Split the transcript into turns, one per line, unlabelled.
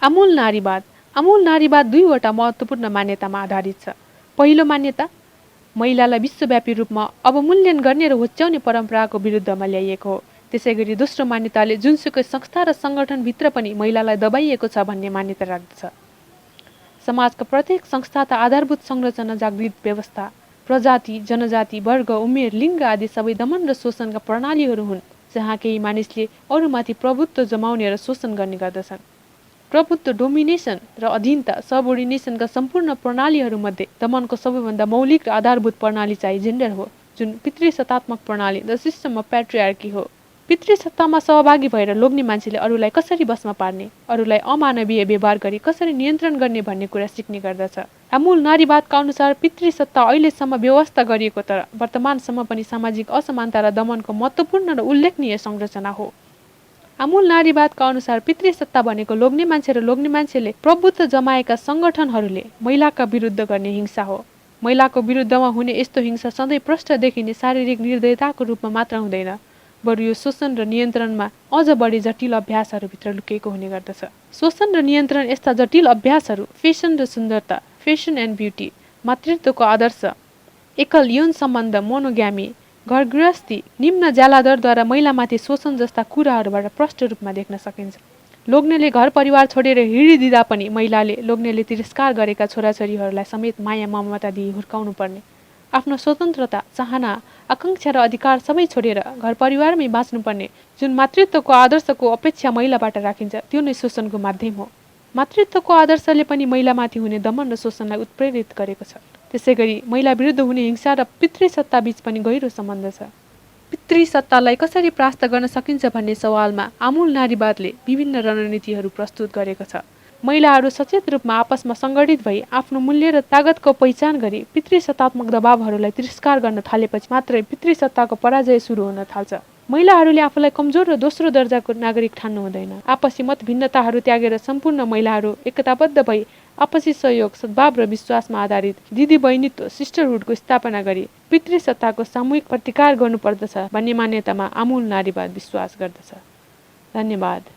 आमुल नारीबाद। आमुल नारीबाद दुईवटा महत्त्वपूर्ण मान्यतामा आधारित छ। पहिलो मान्यता महिलालाई विश्वव्यापी रूपमा अवमूल्यन गर्ने र होच्याउने परम्पराको विरुद्धमा ल्याइएको हो। त्यसैगरी दोस्रो मान्यताले जुनसुकै संस्था र सङ्गठनभित्र पनि महिलालाई दबाइएको छ भन्ने मान्यता राख्दछ। समाजका प्रत्येक संस्था त आधारभूत संरचना जागृत व्यवस्था, प्रजाति, जनजाति, वर्ग, उमेर, लिङ्ग आदि सबै दमन र शोषणका प्रणालीहरू हुन्, जहाँ केही मानिसले अरूमाथि प्रभुत्व जमाउने र शोषण गर्ने गर्दछन्। प्रभुत्व, डोमिनेसन र अधीनता, सबोर्डिनेसनका सम्पूर्ण प्रणालीहरूमध्ये दमनको सबैभन्दा मौलिक र आधारभूत प्रणाली चाहिँ जेन्डर हो, जुन पितृसत्तात्मक प्रणाली द सिस्टम अफ प्याट्रियार्की हो। पितृसत्तामा सहभागी भएर लोग्ने मान्छेले अरूलाई कसरी बसमा पार्ने, अरूलाई अमानवीय व्यवहार गरी कसरी नियन्त्रण गर्ने भन्ने कुरा सिक्ने गर्दछ। आमुल नारीवादका अनुसार पितृसत्ता अहिलेसम्म व्यवस्था गरिएको तर वर्तमानसम्म पनि सामाजिक असमानता र दमनको महत्त्वपूर्ण र उल्लेखनीय संरचना हो। आमुल नारीवादका अनुसार पितृसत्ता भनेको लोग्ने मान्छे र लोग्ने मान्छेले प्रभुत्व जमाएका सङ्गठनहरूले महिलाका विरुद्ध गर्ने हिंसा हो। महिलाको विरुद्धमा हुने यस्तो हिंसा सधैँ प्रष्ट देखिने शारीरिक निर्दयताको रूपमा मात्र हुँदैन, बरु यो शोषण र नियन्त्रणमा अझ बढी जटिल अभ्यासहरूभित्र लुकेको हुने गर्दछ। शोषण र नियन्त्रण यस्ता जटिल अभ्यासहरू फेसन र सुन्दरता, फेसन एन्ड ब्युटी, मातृत्वको आदर्श, एकल यौन सम्बन्ध, मोनोग्यामी, घरगृहस्थी, निम्न ज्यालादरद्वारा महिलामाथि शोषण जस्ता कुराहरूबाट प्रष्ट रूपमा देख्न सकिन्छ। लोग्नेले घर परिवार छोडेर हिँडिदिँदा पनि महिलाले लोग्नेले तिरस्कार गरेका छोराछोरीहरूलाई समेत माया ममता दिई हुर्काउनु पर्ने, आफ्नो स्वतन्त्रता, चाहना, आकाङ्क्षा र अधिकार सबै छोडेर घर परिवारमै बाँच्नुपर्ने जुन मातृत्वको आदर्शको अपेक्षा महिलाबाट राखिन्छ, त्यो नै शोषणको माध्यम हो। मातृत्वको आदर्शले पनि महिलामाथि हुने दमन र शोषणलाई उत्प्रेरित गरेको छ। त्यसैगरी महिला विरुद्ध हुने हिंसा र पितृसत्ता बीच पनि गहिरो सम्बन्ध छ। पितृसत्तालाई कसरी परास्त गर्न सकिन्छ भन्ने सवालमा आमुल नारीवादले विभिन्न रणनीतिहरू प्रस्तुत गरेको छ। महिलाहरू सचेत रूपमा आपसमा सङ्गठित भई आफ्नो मूल्य र तागतको पहिचान गरी पितृसत्तात्मक दबावहरूलाई तिरस्कार गर्न थालेपछि मात्रै पितृसत्ताको पराजय सुरु हुन थाल्छ। महिलाहरूले आफूलाई कमजोर र दोस्रो दर्जाको नागरिक ठान्नु हुँदैन। आपसी मत भिन्नताहरू त्यागेर सम्पूर्ण महिलाहरू एकताबद्ध भई आपसी सहयोग, सद्भाव र विश्वासमा आधारित दिदी बहिनीत्व, सिस्टरहुडको स्थापना गरी पितृसत्ताको सामूहिक प्रतिकार गर्नुपर्दछ भन्ने मान्यतामा आमुल नारीवाद विश्वास गर्दछ। धन्यवाद।